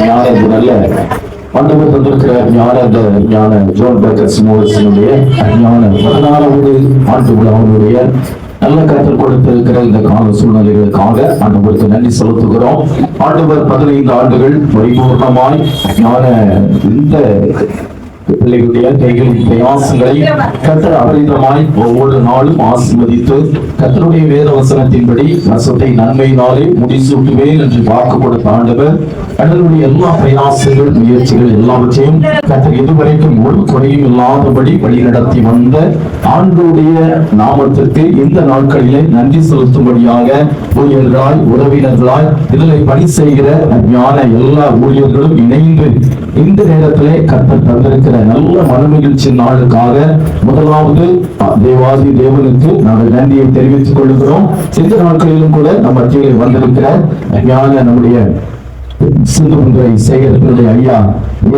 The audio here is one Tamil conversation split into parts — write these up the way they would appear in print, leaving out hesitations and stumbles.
நல்ல ஆண்டவர் தந்திருக்கிற ஞான ஜோன் பேக்கர்ஸ் மோரிசனுடைய ஞான 16வது ஆண்டு விழாவுடைய நல்ல கருத்தில் கொடுத்திருக்கிற இந்த கால சூழ்நிலைகளுக்காக ஆண்டவருக்கு நன்றி செலுத்துகிறோம். ஆண்டவர் 15 ஆண்டுகள் பரிபூர்ணமாய் ஞான இந்த பிள்ளைகளுடைய கைகளின் பிரயாசங்களை கர்த்தர் அபரிதமாய் ஒவ்வொரு நாளும் ஆசீர்வதித்து கர்த்தருடைய வேத வசனத்தின்படி வருஷத்தை நன்மையினாலே முடிசூட்டுவேன் என்று வாக்கு கொடுத்த ஆண்டவர் கடலுடைய எல்லா பிரயாசங்கள் முயற்சிகள் எல்லாவற்றையும் கர்த்தர் இதுவரைக்கும் ஒரு குறையும் இல்லாதபடி வழிநடத்தி வந்த ஆண்டுடைய நாமத்திற்கு இந்த நாட்களிலே நன்றி செலுத்தும்படியாக ஊழியர்களாய் உறவினர்களாய் இதில் பணி செய்கிற ஞான எல்லா ஊழியர்களும் இணைந்து இந்த நேரத்திலே கர்த்தர் தந்திருக்கிற நல்ல மனமகிழ்ச்சி நாளுக்காக முதலாவது தேவாதி தேவனுக்கு நாங்கள் நன்றியை தெரிவித்துக் கொள்கிறோம். இந்த நாட்களிலும் கூட நம்ம மத்தியில் வந்திருக்கிற ஞான நம்முடைய சிந்துபுரை சேகரத்தினுடைய ஐயா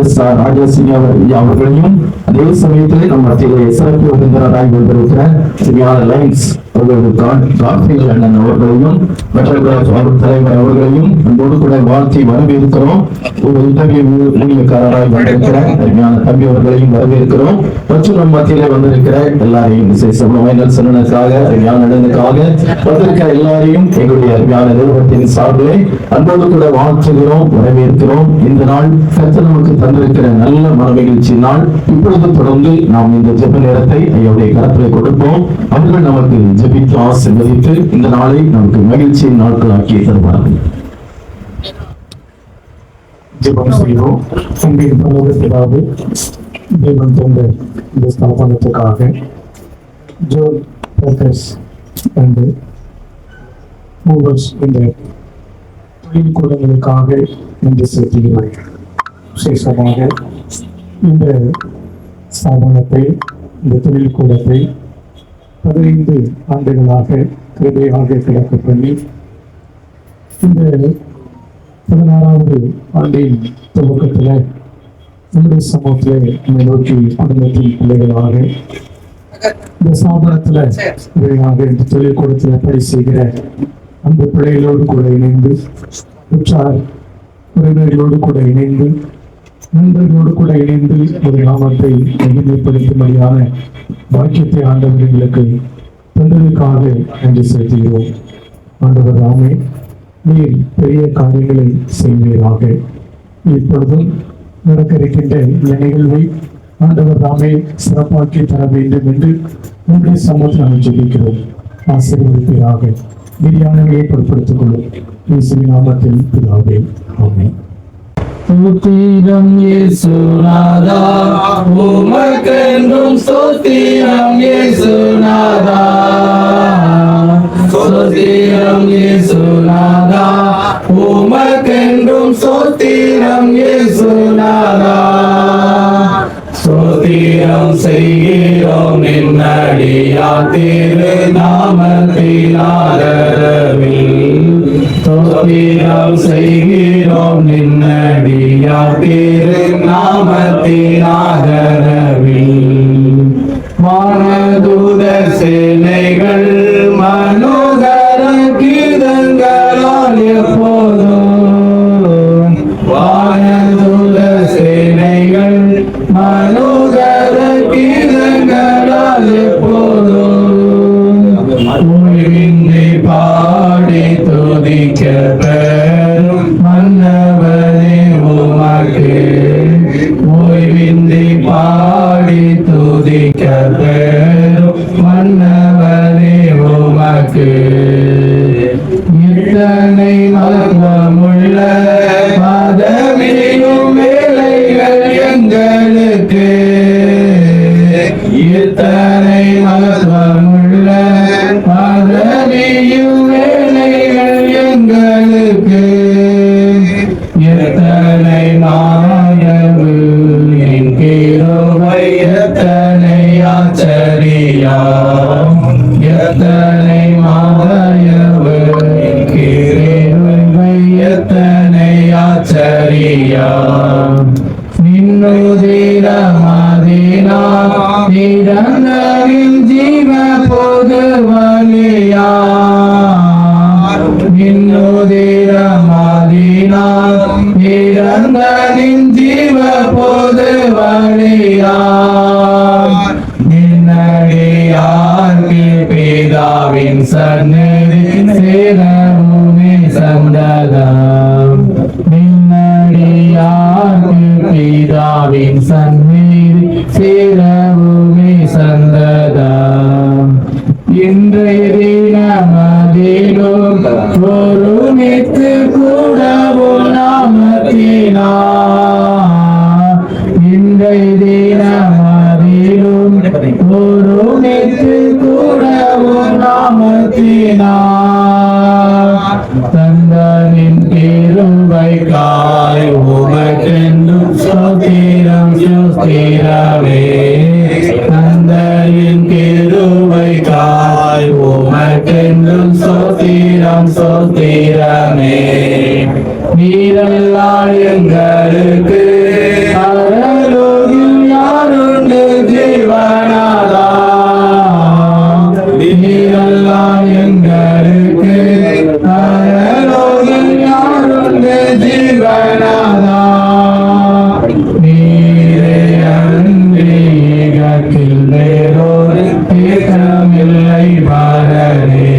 எஸ்.ஆர். ராஜாசிங் அவர்களையும் அதே சமயத்திலே நம்ம மத்தியிலே சிறப்பு விருந்தினராய் வந்திருக்கிற ஞான லைன்ஸ் அண்ணன் அவர்களையும் தலைவர் அவர்களையும் அன்போடு கூட வாழ்த்தி வரவேற்கிறோம். ஒரு உதவி ஊழியக்காரராய் வந்திருக்கிற ஞான தம்பி அவர்களையும் வரவேற்கிறோம். மற்றும் நம் மத்தியிலே வந்திருக்கிற எல்லாரையும் விசேஷமாக ஞானக்காக வந்திருக்கிற எல்லாரையும் எங்களுடைய ஞான நிறுவனத்தின் சார்பிலே அன்போடு கூட வாழ்த்துகிறோம், வரவேற்கிறோம். இந்த நாள் கர்த்தர் நமக்கு தந்திருக்கிற நல்ல மனமகிழ்ச்சி நாள். இப்பொழுது தொடர்ந்து நாம் இந்த ஜெப நேரத்தை ஐயாவுடைய கரத்திலே கொடுப்போம். அவர்கள் நமக்கு ஜெபித்து ஆசீர்வதித்து இந்த நாளை நமக்கு மகிழ்ச்சியின் நாட்களாக்கி தருவார்கள். ஜெபம் செய்வோம். அன்பின் பரலோகத்திலாவது தேவன் தந்த இந்த ஸ்தாபனத்துக்காக ஜோன் பேக்கர்ஸ் அண்ட் மூவர்ஸ் இந்த தொழில் கூடங்களுக்காக நன்றி செலுத்துகிறோம். விசேஷமாக இந்த ஸ்தாபனத்தை இந்த தொழில் கூடத்தை 15 ஆண்டுகளாக கிருபையாக கிடக்க பண்ணி இந்த 16வது ஆண்டின் துவக்கத்தில் நம்முடைய சமூகத்தில் நம்மை நோக்கி குடும்பத்தின் பிள்ளைகளாக இந்த ஸ்தாபனத்தில் இந்த தொழில் கூடத்தில் பணி செய்கிற அந்த பிள்ளைகளோடு கூட இணைந்து உற்றார் உறவினர்களோடு கூட இணைந்து நண்பர்களோடு கூட இணைந்து ஒரு நாமத்தை மகிமைப்படுத்தும்படியான பாக்கியத்தை ஆண்டவர் எங்களுக்கு தந்ததுக்காக நன்றி செலுத்துகிறோம். ஆண்டவர் ராமே, நீர் பெரிய காரியங்களை செய்வீராக. இப்பொழுதும் நடக்க இருக்கின்ற இந்த நிகழ்வை ஆண்டவர் ராமே சிறப்பாக்கி தர வேண்டும் என்று உங்களுடைய சமூகத்தில் நாம் ஜெபிக்கிறோம். ஆசீர்வதிப்பீராக. மீதியானவர்களை பொருட்படுத்திக் கொள்ளும் இயேசுவின் நாமத்தில் பிதாவே, ஆமென். ஸ்தோத்திரம் இயேசுநாதா, உமக்கென்றும் ஸ்தோத்திரம் இயேசுநாதா. ஸ்தோத்திரம் இயேசுநாதா, உமக்கென்றும் ஸ்தோத்திரம் இயேசுநாதா. ஸ்தோத்திரம் செய்கிறோம் நின்னடியார் திரு நாமத்தின் ஆதரவில். ஸ்தோத்திரம் செய்கிறோம் நின்னடியார் திரு நாமத்தின் ஆதரவில். வானதூத சேனைகள் மனோகர கீதங்களால் எப்போதும் வானதூத சேனைகள் மனோகர கீதங்களால் எப்போதும் உயிரின்றி பாடி துதிக்க பெறும் மன்னவனே உமக்கு. ஓய்வின்றி பாடி துதிக்க பெறும் மன்னவனே உமக்கு. இத்தனை மர்மமுள்ள மதமேயும் வேலைகள் எங்களுக்கு. இத்தனை மர்மமுள்ள மதமேயும் வேலைகள் எங்களுக்கு. எத்தனை நாயவு என் கிருபை எத்தனை ஆச்சரியம். எத்தனை மாயவு என் கிருபை எத்தனை ஆச்சரியம். நின்னுதிரமதினா நிரந்தரின் ஜீவ பொது வலியா. நின்னுதிரமதினா நிரந்தனின் ஜீவ பொது வழியார் நின்னடியார்க்கு பிதாவின் சந்நிதி சேரவுமே சந்ததம் நின்னடியார்க்கு பிதாவின் சந்நிதி சேரவுமே சந்ததம் இன்றைய தினமதிலும் ஒருமித்து கூடவும் நாமத்தினார் இன்றைய தினமதிலும் ஒருமித்து கூடவும் நாமத்தினார் தந்தனின் கிருபைக்காய் உமக்கென்றும் ஸ்தோத்திரம் ஸ்தோத்திரமே தந்தனின் கிருபைக்காய் உமக்கென்றும் ஸ்தோத்திரம் ஸ்தோத்திரமே நீரெல்லாம் எங்களுக்கு பரலோகில் யாருண்டு ஜீவனாதா நீரெல்லாம் எங்களுக்கு பரலோகில் யாருண்டு ஜீவனாதா நீரே அன்பில் வேறொரு தேசமில்லை பாரரே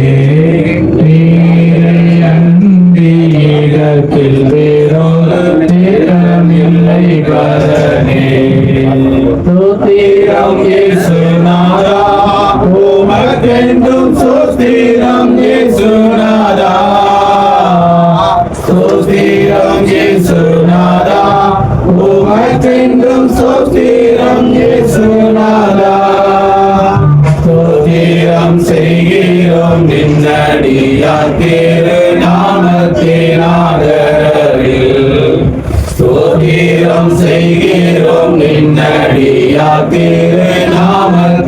நீரே அன்பில் வேறொரு தேசமில்லை பாரரே ஸ்தோத்திரம் இயேசுநாதா உமக்கென்றும் ஸ்தோத்திரம் இயேசுநாதா ஸ்தோத்திரம் இயேசுநாதா உமக்கென்றும் ஸ்தோத்திரம் இயேசுநாதா ஸ்தோத்திரம் செய்கிறோம் நின்னடியார் திரு நாமத்தினாதரில் ஸ்தோத்திரம் செய்கிறோம் நின்னடியார் திரு நாமத்தினாதரில்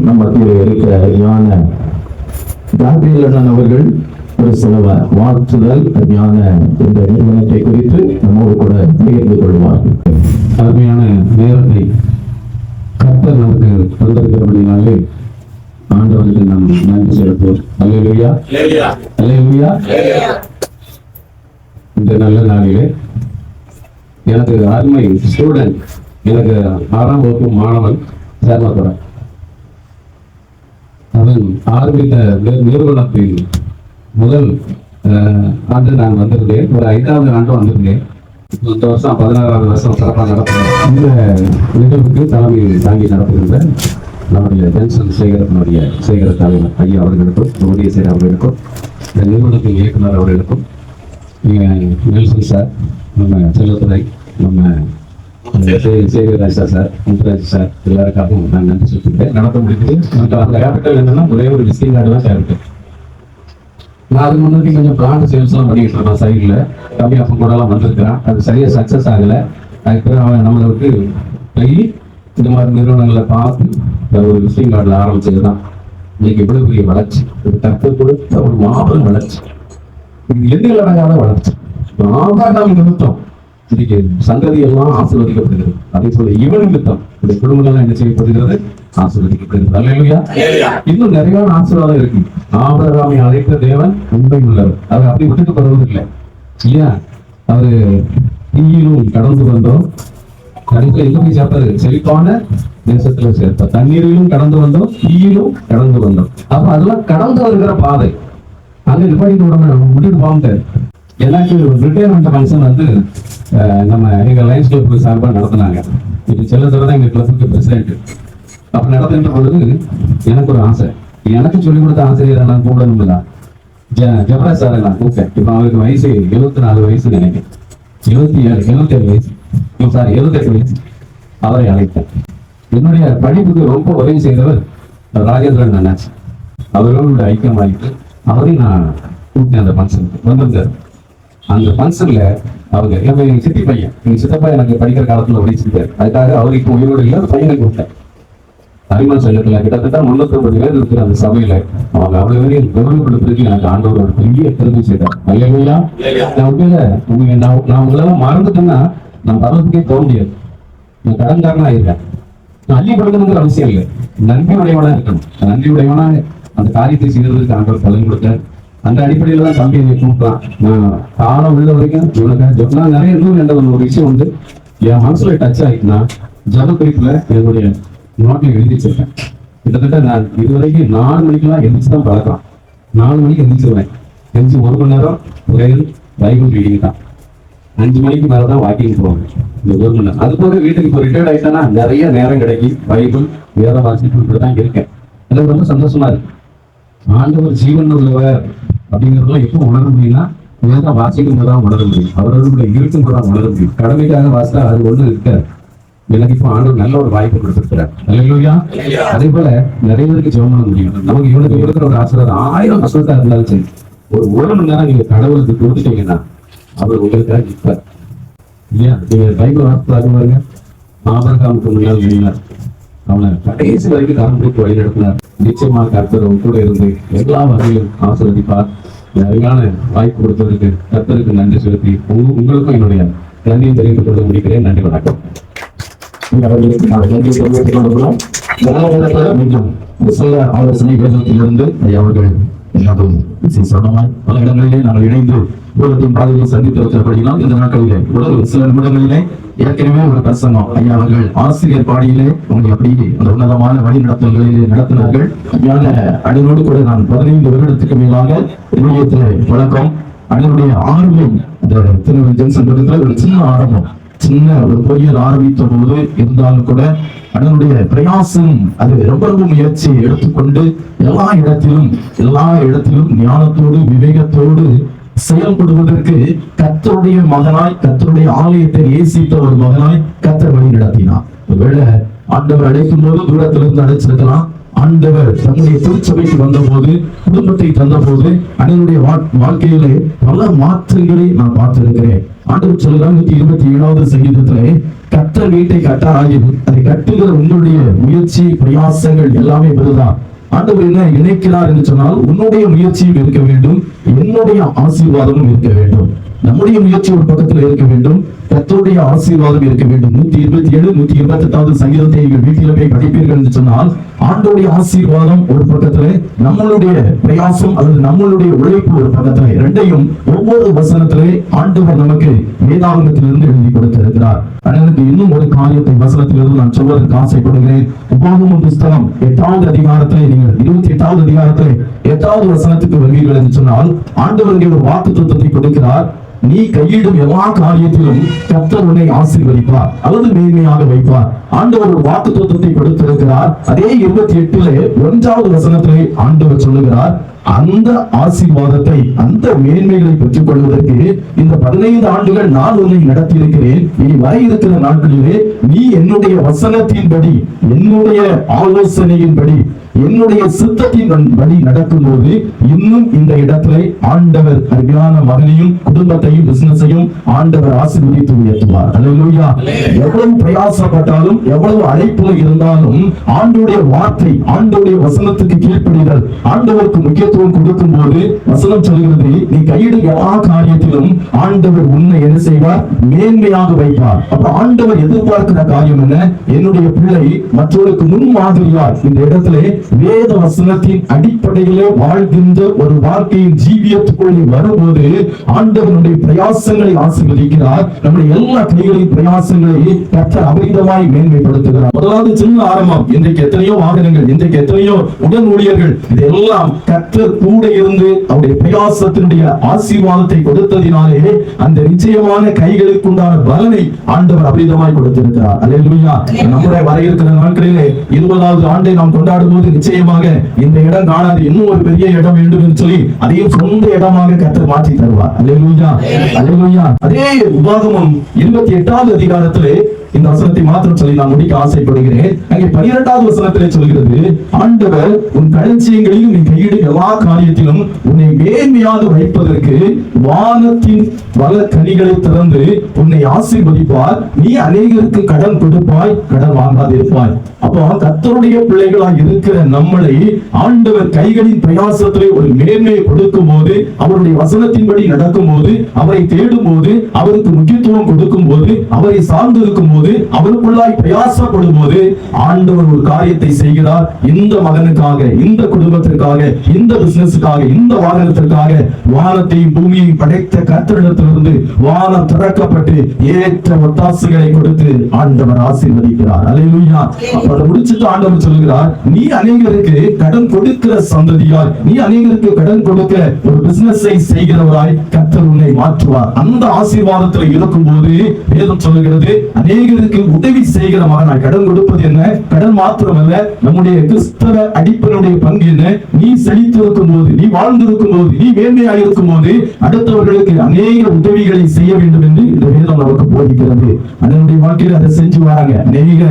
நம்ம மத்தியில் இருக்கிற ஞான காபிரியல் அவர்கள் ஒரு சில வாழ்த்துதல் ஞான இந்த நிறுவனத்தை குறித்து நம்மோடு கூட பகிர்ந்து கொள்வார்கள். அருமையான நேரத்தை கர்த்தர் நமக்கு தந்திருக்கிறபடினாலே ஆண்டவருக்கு நாம் நன்றி செலுத்துவோம். அல்லேலூயா அல்லேலூயா. இந்த நல்ல நாளிலே எனக்கு அருமை ஸ்டூடெண்ட், எனக்கு 6ஆம் வகுப்பு மாணவன் சேர்மத்துடன் அவன் ஆரம்பித்த நிறுவனத்தில் முதல் ஆண்டு நான் வந்திருந்தேன். ஒரு 5வது ஆண்டு வந்திருந்தேன். இந்த வருஷம் 16வது வருஷம் சிறப்பாக நடத்துகிறேன். இந்த நிகழ்வுக்கு தலைமை தாங்கி நடத்துகின்ற நம்முடைய ஜென்சன் சேகர தலைவர் ஐயா அவர்களுக்கும், உதய சேர் அவர்களுக்கும், இந்த நிறுவனத்தின் இயக்குனர் அவர்களுக்கும், நெல்சன் சார், நம்ம செல்லத்துறை, நம்ம சேகராஜ் சார், முத்துராஜ் சார், எல்லாருக்காகவும் நான் நன்றி சொல்லிட்டேன். நடத்த முடியுது. அந்த கேபிட்டல் என்னன்னா ஒரே ஒரு விசிட்டிங் கார்டு தான் கேபிட்டல். நான் அதுக்கு முன்னாடி கொஞ்சம் பிளான் சேல்ஸ்லாம் பண்ணிட்டு இருக்கேன் சைடில். கம்மி அப்போ கூட எல்லாம் வந்திருக்கிறேன். அது சரியா சக்ஸஸ் ஆகலை. அதுக்கு அவன் நம்மளுக்கு போய் இந்த மாதிரி நிறுவனங்களை பார்த்து ஒரு விசிட்டிங் கார்டில் ஆரம்பிச்சது தான் இன்னைக்கு இவ்வளவு பெரிய வளர்ச்சி. இது கற்று கொடுத்த ஒரு மாபெரும் வளர்ச்சி. இது எதிரில் அடங்காத வளர்ச்சி. ஆதாரம் நிமித்தம் இன்னைக்கு சந்ததி எல்லாம் ஆசீர்வதிக்கப்படுகிறது. அதே போல இவன் நிமித்தம் இந்த குடும்பங்கள்லாம் என்ன செய்யப்படுகிறது? ஆசீர்வதிக்கப்படுகிறது. அல்லேலூயா. இன்னும் நிறைய ஆசீர்வாதம் இருக்கு. ஆபிரகாமை அழைத்த தேவன் உண்மை உள்ளவர். அவர் அப்படி விட்டுட்டு போறது இல்லை இல்லையா? அவரு தீயிலும் கடந்து வந்தோம், கடைசியில் எங்க போய் சேர்ப்பாரு? செழிப்பான தேசத்துல சேர்ப்பார். தண்ணீரிலும் கடந்து வந்தோம், தீயிலும் கடந்து வந்தோம். அப்ப அதெல்லாம் கடந்து வருகிற பாதை. அங்க நிப்பாட்டிட்டு உடனே விட்டுட்டு போக. எனக்கு ரிட்டையர்மெண்ட் ஃபங்க்ஷன் வந்து நம்ம எங்க லைன்ஸ் கிளப் சார்பாக நடத்தினாங்க. இப்போ செல்ல தான் எங்க கிளப்புக்கு பிரசிடென்ட். அப்ப நடத்துகின்ற பொழுது எனக்கு ஒரு ஆசை, எனக்கு சொல்லிக் கொடுத்த ஆசிரியரை நான் கூப்பிடணும்ல. ஜெபராஜ் சாரை நான் கூப்பிட்டேன். இப்போ அவருக்கு வயசு 74 வயசு நினைக்கிறேன். 77 வயசு, சாரி 78 வயசு. அவரை அழைத்தேன். என்னுடைய படிப்புக்கு ரொம்ப உதவி செய்தவர் ராஜேந்திரன் அண்ணாச்சி. அவர்களோட ஐக்கியமாயிட்டு அவரையும் நான் கூப்பிட்டேன். அந்த ஃபங்க்ஷனுக்கு வந்திருந்தார். அந்த ஃபங்க்ஷன்ல அவங்க எங்க சித்தி பையன், எங்க சித்தப்பா எனக்கு படிக்கிற காலத்துல உடைச்சிருக்காரு. அதுக்காக அவர் இப்போ உயிரோடு இல்லை, பையனை கூப்பிட்டேன். அறிமுக சங்கத்துல கிட்டத்தட்ட 350 பேர் இருக்கிற அந்த சபையில அவங்க அவ்வளவு பேரையும் கௌரவப்படுத்துறதுக்கு எனக்கு ஆண்டவர் ஒரு பெரிய பெருமை செய்தார். அல்லேலூயா. நான் உங்களெல்லாம் மறந்துட்டேன்னா நான் பரவத்துக்கே தோண முடியாது. நான் கடன்காரனா இருக்கேன். நான் அள்ளி படுக்கணுங்கிற அவசியம் இல்லை. நன்றி உடையவனா இருக்கணும். நன்றி உடையவனா அந்த காரியத்தை செய்யறதுக்கு ஆண்டவர் பலன் கொடுத்தார். அந்த அடிப்படையில தான் தம்பி என்னை கூப்பிட்டான். நான் காலம் உள்ள வரைக்கும் இவனுக்கு நான் நிறைய இன்னும் என்ற ஒரு விஷயம் வந்து என் மனசுல டச் ஆகிட்டுனா ஜப குறிப்புல என்னுடைய நோட்டில் எழுதி வச்சிருக்கேன். கிட்டத்தட்ட நான் இதுவரைக்கும் 4 மணிக்கெல்லாம் எந்திரிச்சு தான் பழக்கம். 4 மணிக்கு எந்திரிச்சிருவேன். எந்திரிச்சு 1 மணி நேரம் ஒரே பைபிள் ரீடிங் தான். 5 மணிக்கு மேலதான் வாக்கிங் போவாங்க. இந்த 1 மணி நேரம் அது போக வீட்டுக்கு இப்போ ரிட்டையர்ட் ஆயிட்டேன்னா நிறைய நேரம் கிடைக்கும். பைபிள் வேற வாசிப்பு தான் இருக்கேன். எனக்கு ரொம்ப சந்தோஷமா இருக்கு. ஆண்டவர் ஜீவன் உள்ளவர் அப்படிங்கிறதெல்லாம் எப்போ உணர முடியும்னா வேதம் வாசிக்கும் போதுதான் உணர முடியும். அவர்களுடைய இருக்கும் போதுதான் உணர முடியும். கடமைக்காக வாசித்தா அது ஒண்ணு இருக்காது. எனக்கு இப்போ ஆண்டவர் நல்ல ஒரு வாய்ப்பு கொடுத்திருக்கிறார். அல்லேலூயா. அதே போல நிறைய பேருக்கு ஜெபம் பண்ண முடியும். நமக்கு இவனுக்கு கொடுக்குற ஒரு ஆசீர்வாதம் 1000 வசனத்தா இருந்தாலும் சரி, ஒரு 1 மணி நேரம் நீங்க கடவுளுக்கு கொடுத்துட்டீங்கன்னா அவர் உங்களுக்காக நிற்பார். இல்லையா? நீங்க பைபிள் வாசித்து பாருங்க. ஆபிரகாமுக்கு முன்னால் நின்றார். அவனை கடைசி வரைக்கும் காரணத்துக்கு வழி நடத்தினார். நிச்சயமாக கர்த்தர் கூட இருந்து எல்லா வகையிலும் ஆசீர்வதிப்பார். அருமையான வாய்ப்பு கொடுத்ததற்கு கர்த்தருக்கு நன்றி செலுத்தி உங்களுக்கும் என்னுடைய நன்றியை தெரிவித்துக் கொள்ள முடிக்கிறேன். நன்றி, வணக்கம். ஆலோசனை வேதத்திலிருந்து அவர்கள் சொன்னமாய் பல இடங்களிலே நாங்கள் இணைந்து உலகத்தின் பாதையை சந்தித்திருக்கிறபடினால் இந்த நாட்களிலே உலக சில நிமிடங்களிலே ஏற்கனவே ஒரு பிரசங்கம் ஐயா அவர்கள் ஆசிரியர் பாடியிலே உங்களை அப்படி அந்த உன்னதமான வழி நடத்தல்களிலே நடத்தினார்கள். அடினோடு கூட நான் 15 வருடத்துக்கு மேலாக இணையத்திலே வழக்கம். அதனுடைய ஆரம்பம் இந்த திருநெல்வேலி ஜங்ஷன் ஒரு சின்ன ஆரம்பம், சின்ன ஒரு பொறியல் ஆரம்பித்த போது இருந்தாலும் கூட அதனுடைய பிரயாசம் அது ரொம்ப முயற்சி எடுத்துக்கொண்டு எல்லா இடத்திலும் ஞானத்தோடு விவேகத்தோடு செயல்படுவதற்கு கர்த்தருடைய மகனாய், கர்த்தருடைய ஆலயத்தை நேசித்த ஒரு மகனாய் கர்த்தர் வழி நடத்தினார். ஒருவேளை ஆண்டவர் அழைக்கும் போது தூரத்திலிருந்து அழைச்சிருக்கலாம். ஆண்டவர் தன்னுடைய திருச்சபைக்கு வந்த போது, குடும்பத்தை தந்த போது அதனுடைய வாழ்க்கையிலே பல மாற்றங்களை நான் பார்த்திருக்கிறேன். ஆண்டவர் சொல்லுகிறார் 127வது சங்கீதத்திலே, கர்த்தர் வீட்டை கட்டாராயும் அதை கட்டுகிற உங்களுடைய முயற்சி பிரயாசங்கள் எல்லாமே பெறுதான். ஆண்டவர் என்ன இணைக்கிறார் என்று சொன்னால், உன்னுடைய முயற்சியும் இருக்க வேண்டும், என்னுடைய ஆசீர்வாதமும் இருக்க வேண்டும். நம்முடைய முயற்சி ஒரு பக்கத்தில் இருக்க வேண்டும், கர்த்தருடைய ஆசீர்வாதம் இருக்க வேண்டும். 127 128வது சங்கீதத்தை நீங்கள் வீட்டில் போய் படிப்பீர்கள் என்று சொன்னால், ஆண்டவருடைய ஆசீர்வாதம் ஒரு பக்கத்துல, நம்மளுடைய பிரயாசம் அல்லது நம்மளுடைய உழைப்பு ஒரு பக்கத்துல, இரண்டையும் ஒவ்வொரு வசனத்திலே ஆண்டவர் நமக்கு வேதாகமத்திலிருந்து எழுதி கொடுத்திருக்கிறார். எனக்கு இன்னும் ஒரு காரியத்தை வசனத்திலிருந்து நான் சொல்வதற்கு ஆசைப்படுகிறேன். உபாகமம் புஸ்தகம் 8வது அதிகாரத்திலே நீங்கள் 28வது அதிகாரத்திலே 8வது வசனத்துக்கு வருவீர்கள் என்று சொன்னால், ஆண்டவர் ஒரு வாக்குத்தத்தத்தை கொடுக்கிறார். நீ கையிடும் எல்லா காரியத்திலும் கர்த்தர் உன்னை ஆசீர்வதிப்பார் அல்லது மேன்மையாக வைப்பார். ஆண்டவர் ஒரு வாக்குத்தத்தத்தை கொடுத்திருக்கிறார். அதே 28லே 1வது வசனத்திலே ஆண்டவர் சொல்லுகிறார், அந்த ஆசீர்வாதத்தை, அந்த மேன்மைகளை பெற்றுக் கொள்வதற்கு இந்த 15 ஆண்டுகள் நான் உன்னை நடத்தி இருக்கிறேன். இனி வர இருக்கிற நாட்களிலே நீ என்னுடைய வசனத்தின்படி, என்னுடைய ஆலோசனையின்படி, என்னுடைய சித்தத்தின் படி நடக்கும் போது இன்னும் இந்த இடத்துல ஆண்டவர் அருமையான மகனையும் குடும்பத்தையும் பிசினஸையும் ஆண்டவர் ஆசீர்வதித்து உயர்த்துவார். அல்லேலூயா. எவ்வளவு பிரயாசப்பட்டாலும், எவ்வளவு அழைப்புல இருந்தாலும் ஆண்டவருடைய வார்த்தை, ஆண்டவருடைய வசனத்துக்கு கீழ்ப்படிதல், ஆண்டவருக்கு முக்கியத்துவம் கொடுக்கும் போது வசனம் சொல்கிறது, நீ கையிடும் எல்லா காரியத்திலும் ஆண்டவர் உன்னை என்ன செய்வார்? மேன்மையாக வைப்பார். அப்ப ஆண்டவர் எதிர்பார்க்கிற காரியம் என்ன? என்னுடைய பிள்ளை மற்றவருக்கு முன்மாதிரியார் இந்த இடத்திலே வேத வசனத்தின் அடிப்படையிலே வாழ்கின்ற ஒரு வாழ்க்கையின் ஜீவியத்துக்குள்ளே வரும்போது ஆண்டவனுடைய பிரயாசங்களை ஆசீர்வதிக்கிறார். நம்முடைய எல்லா கைகளின் பிரயாசங்களை கர்த்தர் அபரிதமாய் மேன்மைப்படுத்துகிறார். முதலாவது சின்ன ஆரம்பம். இன்றைக்கு எத்தனையோ வாகனங்கள், இன்றைக்கு எத்தனையோ உடன் ஊழியர்கள், இதெல்லாம் கர்த்தர் கூட இருந்து அவருடைய பிரயாசத்தினுடைய ஆசீர்வாதத்தை கொடுத்ததினாலே அந்த நிச்சயமான கைகளுக்கு உண்டான பலனை ஆண்டவர் அபரிதமாய் கொடுத்திருக்கிறார். அல்லேலூயா. நம்முடைய வர இருக்கிற நாட்களிலே 20வது ஆண்டை நாம் கொண்டாடும் போது நிச்சயமாக இந்த இடம் காணாது, இன்னும் ஒரு பெரிய இடம் வேண்டும் என்று சொல்லி அதையும் சொந்த இடமாக கர்த்தர் மாற்றி தருவார். அல்லேலூயா, அல்லேலூயா. அதே உபாகமம் 28வது அதிகாரத்திலே இந்த வசனத்தை மாத்திரம் சொல்லி நான் முடிக்க ஆசைப்படுகிறேன். அங்கே 12வது வசனத்திலே சொல்கிறது, ஆண்டவர் உன் களஞ்சியங்களிலும் நீ கையிடும் எல்லா காரியத்திலும் உன்னை மேன்மையாக வைப்பதற்கு வானத்தின் வள கனிகளை திறந்து உன்னை ஆசீர்வதிப்பார். நீ அநேகருக்கு கடன் கொடுப்பாய், கடன் வாங்காதிருப்பாய். அப்போ கர்த்தருடைய பிள்ளைகளாக இருக்கிற நம்மளை ஆண்டவர் கைகளின் பிரயாசத்திலே ஒரு மேன்மையை கொடுக்கும் போது, அவருடைய வசனத்தின்படி நடக்கும் போது, அவரை தேடும் போது, அவருக்கு முக்கியத்துவம் கொடுக்கும் போது, அவரை சார்ந்து இருக்கும் போது, அவருக்குள்ளாய் பிரயாசப்படும் போது ஆண்டவர் ஒரு காரியத்தை செய்கிறார். இந்த மகனுக்காக, இந்த குடும்பத்திற்காக, இந்த பிசினஸுக்காக, இந்த வாகனத்திற்காக வானத்தையும் பூமியையும் படைத்த கர்த்தரிடத்திலிருந்து வானம் திறக்கப்பட்டு ஏற்ற ஒத்தாசைகளை கொடுத்து ஆண்டவர் ஆசீர்வதிக்கிறார். அல்லேலூயா. அப்ப முடிச்சிட்டு ஆண்டவர் சொல்கிறார், நீ அநேகருக்கு கடன் கொடுக்கிற சந்ததியாய், நீ அநேகருக்கு கடன் கொடுக்க ஒரு பிசினஸை செய்கிறவராய் கர்த்தர் உன்னை மாற்றுவார். அந்த ஆசீர்வாதத்தில் இருக்கும் போது வேதம் சொல்லுகிறது, அநேகருக்கு உதவி செய்கிற மகனாய். கடன் கொடுப்பது என்ன? கடன் மாத்திரமல்ல, நம்முடைய கிறிஸ்தவ அடிப்பனுடைய பங்கு என்ன? நீ செழித்திருக்கும் போது, நீ வாழ்ந்திருக்கும் போது, நீ மேன்மையாக இருக்கும் போது அடுத்தவர்களுக்கு அநேக உதவிகளை செய்ய வேண்டும் என்று இந்த வேதம் நமக்கு போதிக்கிறது. அதனுடைய வாழ்க்கையில் அதை செஞ்சு வராங்க. அநேக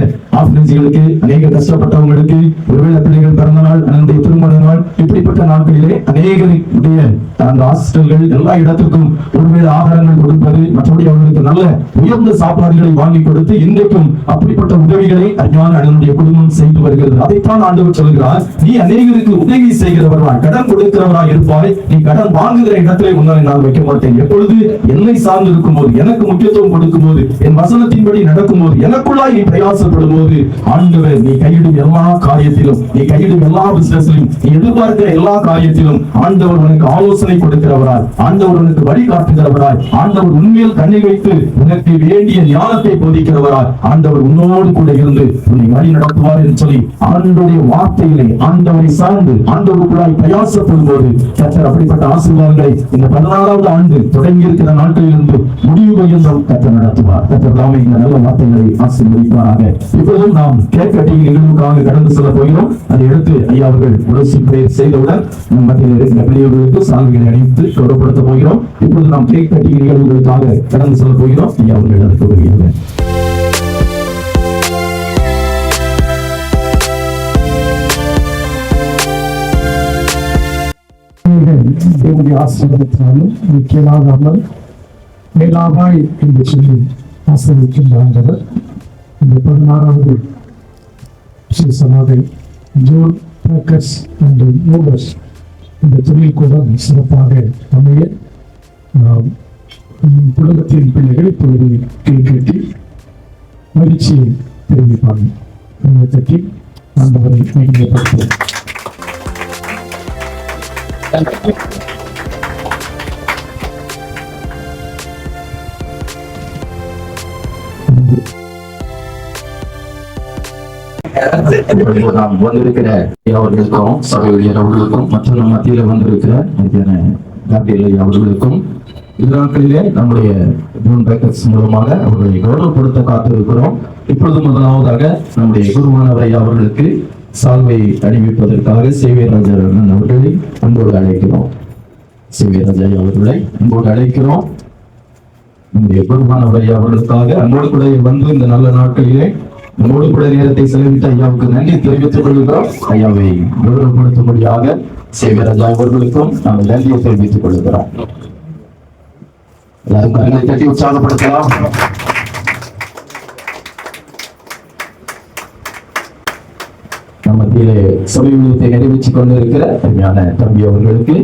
ஆபரேஷன்களுக்கு, அநேக கஷ்டப்பட்டவங்களுக்கு, ஒருவேளை பிள்ளைகள் பிறந்த நாள், அதனுடைய திருமண நாள், இப்படிப்பட்ட நாட்களிலே அநேகருடைய அந்த ஹாஸ்டல்கள் எல்லா இடத்துக்கும் ஒருவேளை ஆகாரங்கள் கொடுப்பது, மற்றபடி அவர்களுக்கு நல்ல உயர்ந்த சாப்பாடுகளை வாங்கி கொடுத்து இன்றைக்கும் அப்படிப்பட்ட உதவிகளை அஞ்ஞான அதனுடைய குடும்பம் செய்து வருகிறது. அதைத்தான் ஆண்டவர் சொல்கிறார், நீ அநேகருக்கு உதவி செய்கிறவராய், கடன் கொடுக்கிறவராய் இருப்பாய். நீ கடன் வாங்குகிற இடத்திலே உன்னை நான் வைக்க மாட்டேன். எப்பொழுது என்னை சார்ந்து இருக்கும் போது, எனக்கு முக்கியத்துவம் கொடுக்கும் போது, என் வசனத்தின்படி நடக்கும் போது, எனக்குள்ளாய் நீ பிரயாசப்படும் போது ஆண்டவர் நீ கையிடும் எல்லா காரியத்திலும், நீ கையிடும் எல்லா பிசினஸிலும், நீ எதிர்பார்க்கிற எல்லா காரியத்திலும் ஆண்டவர் உனக்கு ஆலோசனை கொடுக்கிறவராய், ஆண்டவர் உனக்கு வழிகாட்டுகிறவராய், ஆண்டவர் உண்மையில் கண்ணை வைத்து உனக்கு வேண்டிய ஞானத்தை போதிக்கிறவராய் ஆண்டவர் உன்னோடு கூட இருந்து உன்னை வழி நடத்துவார் என்று சொல்லி ஆண்டவருடைய வார்த்தையிலே ஆண்டவரை சார்ந்து ஆண்டவருக்குள்ளாய் பிரயாசப்படும் போது கர்த்தர் அப்படிப்பட்ட ஆசீர்வாதங்களை இந்த 14வது ஆண்டு தொடங்கி இருக்கிற நாட்களிலிருந்து முடிவு பரியந்தம் கர்த்தர் நடத்துவார். கர்த்தர் தாமே இந்த நல்ல வார்த்தைகளை ஆசீர்வதிப்பாராக. இப்பொழுதும் நாம் கேக் கட்டிங் நிகழ்வுக்காக கடந்து செல்ல போகிறோம். அதை எடுத்து ஐயா அவர்கள் உரசி பிரேயர் செய்தவுடன் நம் மத்தியில் இருக்கிற பிள்ளைகளுக்கு சால்வைகளை அணிவித்து கௌரவப்படுத்த போகிறோம். இப்பொழுது நாம் கேக் கட்டிங் நிகழ்வுகளுக்காக கடந்து செல்ல போகிறோம். ஐயா அவர்கள் அதற்கு வருகிறார்கள். தேவனுடைய ஆசீர்வாதத்தினாலும் முக்கியமாகாமல் மேலாவாய் என்று சொல்லி ஆசீர்வதிக்கின்ற ஆண்டவர் இந்த 16வது விசேஷமாக ஜோன் பேக்கர்ஸ் அண்ட் மூவர்ஸ் இந்த தொழில் கூட சிறப்பாக அமைய குடும்பத்தின் பிள்ளைகள் இப்பொழுது கட்டி மகிழ்ச்சியை தெரிவிப்பாங்க. தட்டி ஆண்டவரை மகிழ்ச்சிப்படுத்துவோம். நாம் வந்திருக்கிற அவர்களுக்கும் சபை ஊழியர்களுக்கும் மற்றும் நம் மத்தியில வந்திருக்கிற அவர்களுக்கும் இந்நாட்களிலே நம்முடைய ஜோன் பேக்கர்ஸ் மூலமாக அவர்களை கௌரவப்படுத்த காத்திருக்கிறோம். இப்பொழுது முதலாவதாக நம்முடைய குருவானவரை அவர்களுக்கு சால்வை அணிவிப்பதற்காக சேவியராஜா அவர்களை அன்போடு அழைக்கிறோம். சேவியராஜா அவர்களை அன்போடு அழைக்கிறோம். நம்முடைய குருவானவரை அவர்களுக்காக அன்போடு கூட வந்து இந்த நல்ல நாட்களிலே நம்மோடு கூட நேரத்தை செலவிட்ட ஐயாவுக்கு நன்றி தெரிவித்துக் கொள்கிறோம். ஐயாவை கௌரவப்படுத்தும்படியாக சேவியராஜா அவர்களுக்கும் நாங்கள் நன்றியை தெரிவித்துக் கொள்கிறோம். எல்லாரும் கரங்களை தட்டி உற்சாகப்படுத்தலாம். மத்தியிலே சபை ஊழியத்தை நிறைவேற்றிக் கொண்டிருக்கிற அருமையான தம்பி அவர்களுக்கு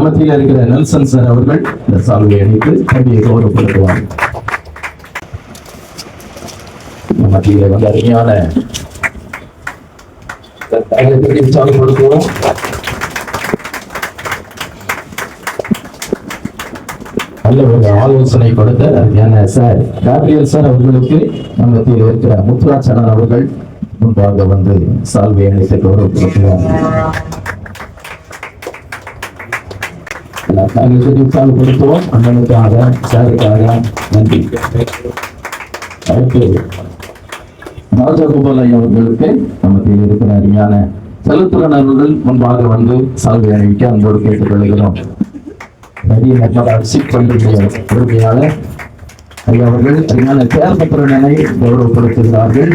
மத்தியில் இருக்கிற நெல்சன் சார் அவர்கள் இந்த சால்வை அணித்து தம்பியை கௌரவப்படுத்துவார். மத்தியிலே வந்து அருமையான உற்சாகப்படுத்துவோம். நல்ல ஒரு ஆலோசனை கொடுத்த அருமையான சார் கேப்ரியல் சார் அவர்களுக்கு மத்தியில் இருக்கிற முத்துராஜன் அவர்கள் முன்பாக வந்து சால்வை அணித்து கௌரவப்படுத்துவார். உற்சாகப்படுத்துவோம். அண்ணனுக்காக சாருக்காக நன்றி. அடுத்து ராஜகோபால் ஐயா அவர்களுக்கு மத்தியில் இருக்கிற அருமையான செலுத்துறன் அவர்கள் முன்பாக வந்து சால்வை அணிவிக்க அன்போடு கேட்டுக் கொள்கிறோம். உறுதியாளர் ஐயா அவர்கள் அருமையான தேர்தனை கௌரவப்படுத்துகிறார்கள்.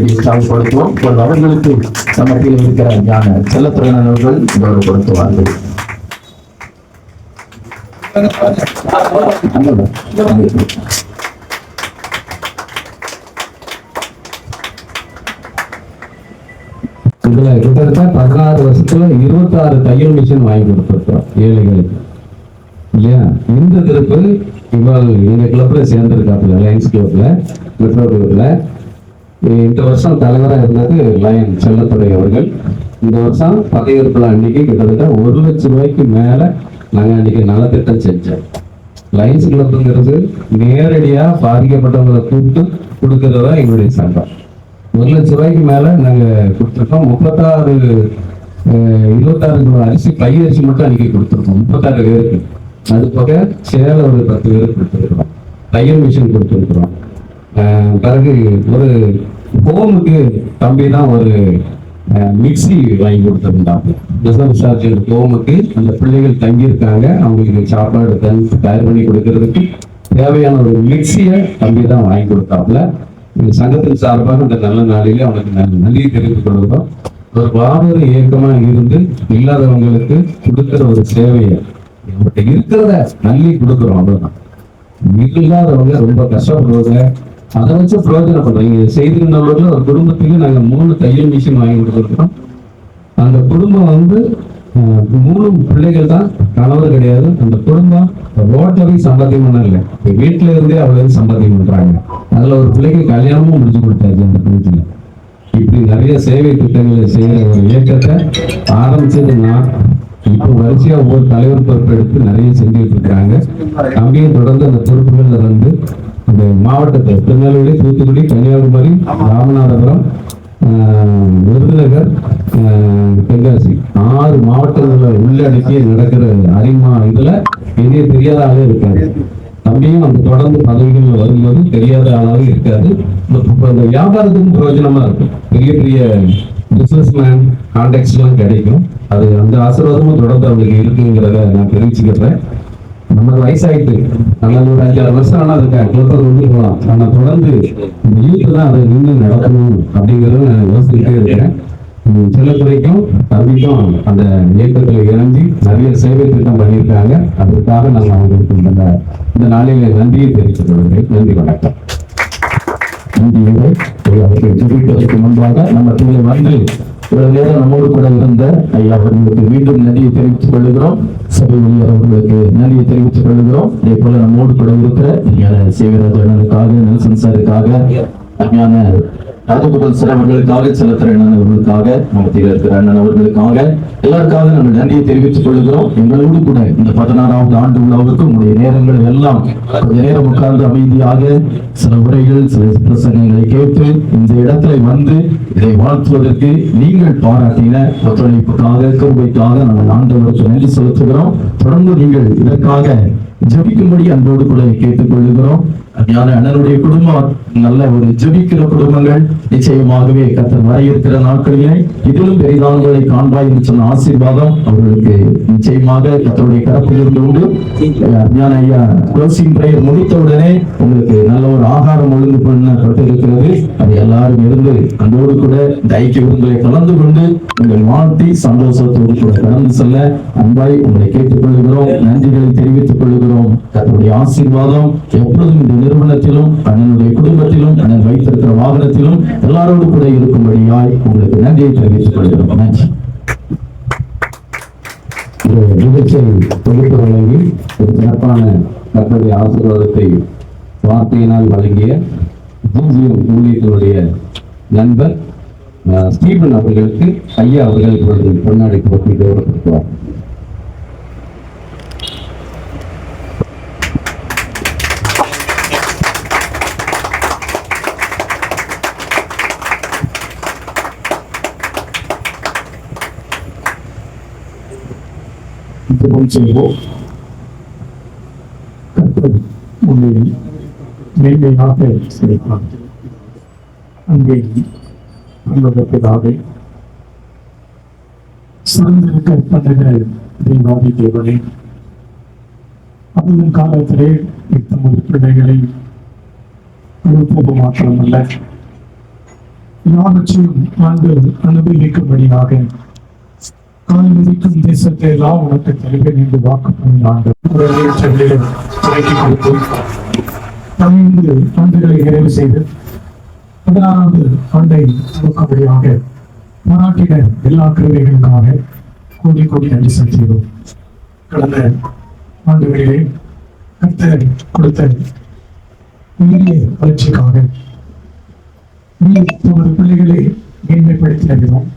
உற்சாகப்படுத்துவோம். அவர்களுக்கு மத்தியில் இருக்கிற ஞான செல்லத்துறன் அவர்கள் கௌரவப்படுத்துவார்கள். இதுல கிட்டத்தட்ட 16 வருஷத்துல 26 தையல் மிஷின் வாங்கி கொடுத்துருக்கோம் ஏழைகளுக்கு இல்லையா. இந்த திருப்பு இவள் எங்க கிளப்ல சேர்ந்திருக்காப்புல, லயன்ஸ் கிளப்ல, மெட்ரோ கிளப்ல. இந்த வருஷம் தலைவராக இருந்தது லயன் செல்லத்துறை அவர்கள். இந்த வருஷம் பதவியேற்பு அன்னைக்கு கிட்டத்தட்ட 1 லட்சம் ரூபாய்க்கு மேல நாங்க அன்னைக்கு நலத்திட்டம் செஞ்சோம். லயன்ஸ் கிளப்ங்கிறது நேரடியா பாதிக்கப்பட்டவங்களை கூப்பிட்டு கொடுக்கறதா எங்களுடைய சங்கம். 1 லட்சம் ரூபாய்க்கு மேல நாங்க கொடுத்துருக்கோம். 26 கிலோ அரிசி, பை அரிசி மட்டும் அன்னைக்கு கொடுத்துருக்கோம் 36 பேருக்கு. அது போக சேலை ஒரு 10 பேருக்கு கொடுத்துருக்கிறோம். தையல் மிஷின் கொடுத்துருக்குறோம். பிறகு ஒரு ஹோமுக்கு தம்பி தான் ஒரு மிக்சி வாங்கி கொடுத்துருந்தாங்க. ரிசர்வ் சார்ஜர் ஹோமுக்கு அந்த பிள்ளைகள் தங்கியிருக்காங்க, அவங்களுக்கு சாப்பாடு தயார் பண்ணி கொடுக்கறதுக்கு தேவையான ஒரு மிக்சியை தம்பி தான் வாங்கி கொடுத்தாப்புல. சங்கத்தின் சார்பாக இந்த நல்ல நாளிலே அவனுக்கு நன்றி தெரிவித்துக் கொள்கிறோம். ஒரு பாரத இயக்கமா இருந்து இல்லாதவங்களுக்கு கொடுக்கிற ஒரு சேவையை அவர்கிட்ட இருக்கிறத நன்றி கொடுக்குறோம். அவ்வளவுதான். இல்லாதவங்க ரொம்ப கஷ்டப்படுவாங்க, அதை வச்சு பிரயோஜனம் பண்றோம். செய்திருந்தவர்கள் ஒரு குடும்பத்துக்கு நாங்க 3 தையல் மிஷின் வாங்கி கொடுத்துருக்கோம். அந்த குடும்பம் 3 பிள்ளைகள் தான், கணவர் கிடையாது. அந்த குடும்பம் ரோட்டரி சம்பாத்தியம் பண்ண இல்லை, வீட்டுல இருந்தே அவ்வளவு சம்பாத்தியம் பண்றாங்க. அதுல ஒரு பிள்ளைக்கு கல்யாணமும் முடிச்சு கொடுத்தாச்சு அந்த வீட்டுல. இப்படி நிறைய சேவை திட்டங்களை செய்யற ஒரு இயக்கத்தை ஆரம்பிச்சதுன்னா இப்போ வரிசையா ஒவ்வொரு தலைவர் பொறுப்பெடுத்து நிறைய செஞ்சுட்டு இருக்கிறாங்க. தம்பியும் தொடர்ந்து அந்த பொறுப்புகள்ல அந்த மாவட்டத்தை திருநெல்வேலி, தூத்துக்குடி, கன்னியாகுமரி, ராமநாதபுரம், விருதுநகர், தென்காசி 6 மாவட்டங்களை உள்ளடக்கி நடக்கிற அரிமா இதுல எங்கே தெரியாத ஆளே இருக்காது. தம்பியும் அந்த தொடர்ந்து பதவிகள் வரும்போது தெரியாத ஆளாவே இருக்காது. இந்த வியாபாரத்துக்கும் பிரயோஜனமா இருக்கும். பெரிய பெரிய பிசினஸ் மேன் கான்டாக்ட்ஸ் எல்லாம் கிடைக்கும். அது அந்த ஆசீர்வாதமும் தொடர்ந்து அவங்களுக்கு இருக்குங்கிறத நான் தெரிவிச்சுக்கிறேன். நம்ம வயசாயிட்டு நல்லா ஒரு 5-6 வருஷம் ஆனா அதுக்கு குழப்பம் கொண்டு போகலாம். ஆனா தொடர்ந்து இந்த யூத்து தான் அதை நின்று நடக்கணும் அப்படிங்கிறத நான் யோசிச்சுட்டே இருக்கிறேன். செல்லத்துறைக்கும் தம்பிக்கும் அந்த இயக்கத்துல இறங்கி நிறைய சேவை திட்டம் பண்ணியிருக்காங்க. அதற்காக நாங்கள் அவங்களுக்கு இந்த நாளில் நன்றியை தெரிவித்துக் கொள்கிறேன். நன்றி, வணக்கம். அவர்கள் ஜெபிப்பதற்கு முன்பாக நம்ம வந்து இவ்வளவு நேரம் நம்மோடு கூட இருந்த ஐயா அவர்களுக்கு மீண்டும் நன்றியை தெரிவித்துக் கொள்கிறோம். சபை ஊழியர் அவர்களுக்கு நன்றியை தெரிவித்துக் கொள்கிறோம். இதே போல நம்மோடு கூட இருக்கிற சேவராஜ் அண்ணனுக்காக, நெல்சன் சாருக்காக, அஞ்ஞான ராஜகோபால் சார் அவர்களுக்காக, செல்லத்துறை அண்ணன் அவர்களுக்காக, மத்தியில் இருக்கிற அண்ணன் அவர்களுக்காக, எல்லாருக்காக நம்ம நன்றியை தெரிவித்துக் கொள்கிறோம். எங்களோடு கூட இந்த 16வது ஆண்டு விழாவுக்கு உங்களுடைய நேரங்கள் எல்லாம் கொஞ்ச நேரம் உட்கார்ந்து அமைதியாக சில உரைகள், சில பிரசங்கங்களை கேட்டு இந்த இடத்துல வந்து இதை வாழ்த்துவதற்கு நீங்கள் பாராட்டின ஒத்துழைப்புக்காக, கிருபைக்காக நாங்கள் ஆண்டவருக்கு நன்றி செலுத்துகிறோம். தொடர்ந்து நீங்கள் இதற்காக ஜபிக்கும்படி அன்போடு கூட கேட்டுக் கொள்கிறோம். ஞான அண்ணனுடைய குடும்பம் நல்ல ஒரு ஜபிக்கிற குடும்பங்கள். நிச்சயமாகவே கர்த்தர் வர இருக்கிற நாட்களிலே இதிலும் பெரிதானங்களை காண்பாய் என்று சொன்ன ஆசீர்வாதம் அவர்களுக்கு நிச்சயமாக கர்த்தருடைய கரப்பிலிருந்து உண்டு. ஞான ஐயா க்ளோசிங் பிரேயர் முடித்தவுடனே உங்களுக்கு நல்ல ஒரு ஆகாரம் ஒழுங்கு பண்ணப்பட்டிருக்கிறது. அது எல்லாரும் இருந்து அன்போடு கூட இந்த ஐக்கிய விருந்துகளை கலந்து கொண்டு உங்கள் வாழ்த்தி சந்தோஷத்தோடு கூட கடந்து செல்ல அன்பாய் உங்களை கேட்டுக்கொள்கிறோம். நன்றிகளை தெரிவித்துக் கொள்கிறோம். கர்த்தருடைய ஆசீர்வாதம் எப்பொழுதும் இந்த நிறுவனத்திலும், அண்ணனுடைய குடும்பத்திலும், அண்ணன் வைத்திருக்கிற வாகனத்திலும் எல்லாரோடு கூட இருக்கும்படியாய் உங்களுக்கு நன்றியை தெரிவித்துக் கொள்கிறோம். நன்றி. நிகழ்ச்சியை தொகுத்து வழங்கி ஒரு சிறப்பான கர்த்தருடைய ஆசீர்வாதத்தை வார்த்தையினால் வழங்கிய ஊழியர்களுடைய நண்பர் ஸ்டீபன் அவர்களுக்கு ஐயா அவர்கள் இப்பொழுது பொன்னாடை போட்டி கௌரவப்படுத்துவார். ஜெபம் செய்வோம். கர்த்தர் உன்னை மேன்மையாக செய்வார். அங்கே பிதாவே, சிறந்திருக்க பண்ணுகிற தெய்வாதி தேவனே, அந்த காலத்திலே தமது பிள்ளைகளை அழுப்பது மாத்திரமல்ல, யாவற்றையும் நாங்கள் அனுபவிக்கும்படியாக காய்கறிக்கும் தேசத்தை எல்லாம் உனக்கு தருவேன் என்று வாக்கு பண்ணினார்கள். தொடங்கி கொடுத்து 15 ஆண்டுகளை நிறைவு செய்து 16வது ஆண்டை துவக்கும்படியாக பாராட்டின எல்லா கிருபைகளுக்காக கோடி கோடி நன்றி செலுத்துகிறோம். கடந்த ஆண்டுகளிலே கர்த்தர் கொடுத்த உயரிய வளர்ச்சிக்காக தமது பிள்ளைகளை மேன்மைப்படுத்தின விதம்,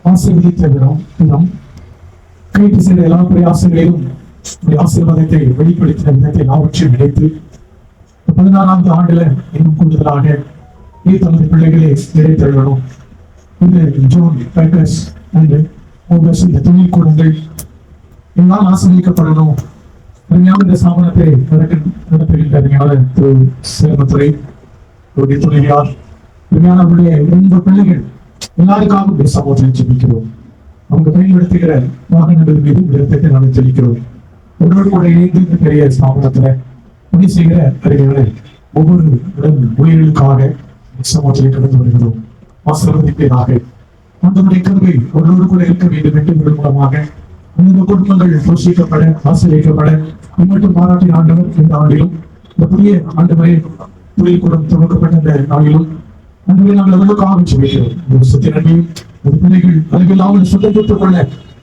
ஆசீர்வதித்த விதம், கைது செய்த எல்லா பிரயாசங்களிலும் ஆசீர்வாதத்தை வெளிப்படுத்தின விதத்தை எல்லாவற்றையும் நினைத்து 16வது ஆண்டுல இன்னும் கூடுதலாக தமது பிள்ளைகளை நிறைத்தள்ளணும். இந்த ஜோன் பேக்கர்ஸ் அண்ட் ஓகஸ் இந்த தொழில் கூடங்கள் எல்லாம் ஆசிரியக்கப்படணும். அருமையான இந்த ஸ்தாபனத்தை நடத்துகின்ற அருமையான திரு சேமத்துறை துணையார், அருமையானவருடைய இந்த பிள்ளைகள் எல்லாருக்காகவும் சமூகத்தில் ஜெபிக்கிறோம். அவங்க பயன்படுத்துகிற வாகனங்கள் மீது விருப்பத்தை நாங்கள் தெளிக்கிறோம். ஒன்றோடு கூட இணைந்து இந்த பெரிய ஸ்தாபனத்துல பணி செய்கிற அருமையான ஒவ்வொரு உடன் ஊழியர்களுக்காக சமூகத்தில் கடந்து வருகிறோம். ஆசீர்வதிப்பதாக ஆண்டவருடைய கிருபை ஒருவரு கூட இருக்க வேண்டும் என்று மூலமாக அந்த குடும்பங்கள் போஷிக்கப்பட ஆசீர்வதிக்கப்பட மட்டும் பாராட்டிய ஆண்டவர் இந்த ஆண்டிலும் இந்த புதிய ஆண்டவரை தொழில் கூடம் துவக்கப்பட்ட இந்த நாளிலும் ஆண்டவரை நாங்கள் அவர்களுக்காக ஜெபிக்கிறோம். சுத்தி நன்மையும் அந்த பிள்ளைகள் அறிவில்லாமல் சுத்தப்படுத்திக் கொள்ள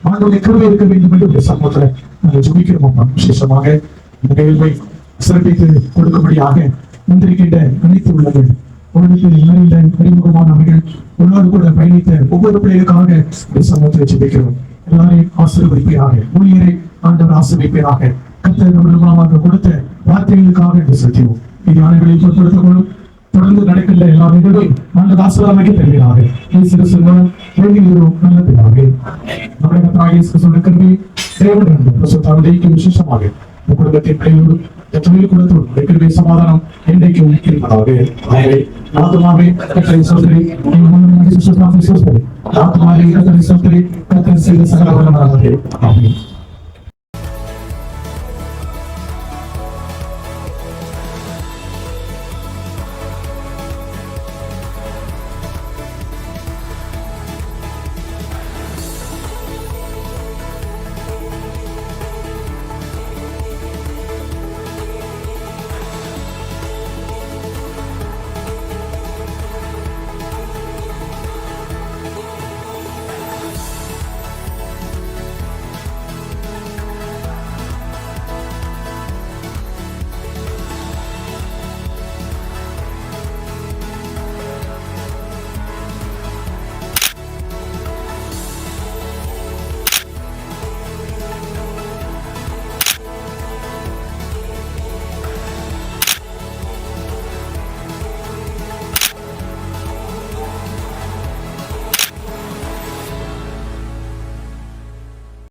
ஆண்டவருடைய கிருபை இருக்க வேண்டும் என்று சமூகத்துல நாங்கள் ஜெபிக்கிறோம். விசேஷமாக இந்த நிகழ்வை சிறப்பித்து கொடுக்கும்படியாக வந்திருக்கின்ற அனைத்து உள்ளங்கள் உலகத்தில் அறிமுகமானவர்கள் உள்ளோடு கூட பயணித்த ஒவ்வொரு பிள்ளைகளுக்காக சமூகத்தை ஜெபிக்கிறோம். எல்லாரையும் ஆசீர்வதிப்பீராக, ஊழியரை ஆண்டவர் ஆசீர்வதிப்பீராக, கர்த்தர் மூலமாக கொடுத்த வார்த்தைகளுக்காக என்று செலுத்தினோம். இது ஆணைகளில் பொறுப்படுத்திக் கொள்ளும். தொடர்ந்து நடக்கின்ற எல்லா நிகழ்வையும் ஆண்டவர் ஆசீர்வாதமாக தருவீராக. நல்லதாக நம்முடைய சொன்ன கருவி தேவன் என்று விசேஷமாக இந்த குடும்பத்தின் பிள்ளைகளோடு தொழில் கூடத்தோடு கிருபை சமாதானம் என்றைக்கும் இருப்பதாக. ஆத்மாவே கர்த்தரை ஸ்தோத்திரி, ஆத்மாவே கர்த்தரை ஸ்தோத்திரி, கர்த்தர் செய்த சகல வல்லமையானவரே. ஆமென்.